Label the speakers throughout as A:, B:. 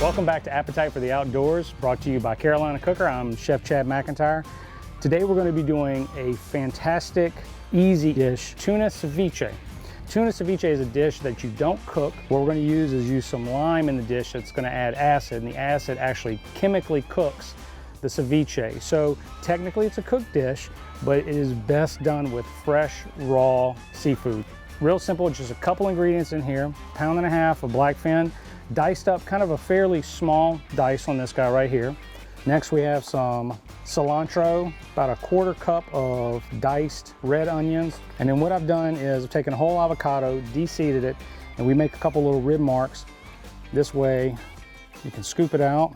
A: Welcome back to Appetite for the Outdoors, brought to you by Carolina Cooker. I'm Chef Chad McIntyre. Today we're going to be doing a fantastic, easy dish, tuna ceviche. Tuna ceviche is a dish that you don't cook. What we're going to use some lime in the dish that's going to add acid, and the acid actually chemically cooks the ceviche. So technically it's a cooked dish, but it is best done with fresh, raw seafood. Real simple, just a couple ingredients in here. 1.5 pounds of blackfin, diced up, kind of a fairly small dice on this guy right here. Next we have some cilantro, about 1/4 cup of diced red onions. And then what I've done is I've taken a whole avocado, de-seeded it, and we make a couple little rib marks. This way you can scoop it out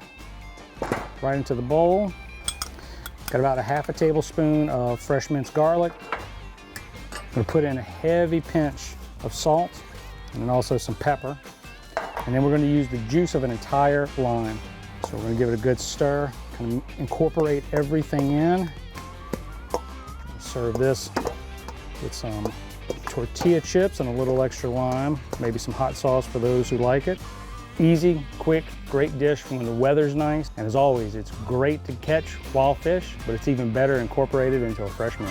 A: right into the bowl. Got about 1/2 tablespoon of fresh minced garlic. I'm gonna put in a heavy pinch of salt and then also some pepper. And then we're going to use the juice of an entire lime. So we're going to give it a good stir, kind of incorporate everything in. Serve this with some tortilla chips and a little extra lime, maybe some hot sauce for those who like it. Easy, quick, great dish when the weather's nice. And as always, it's great to catch wild fish, but it's even better incorporated into a fresh meal.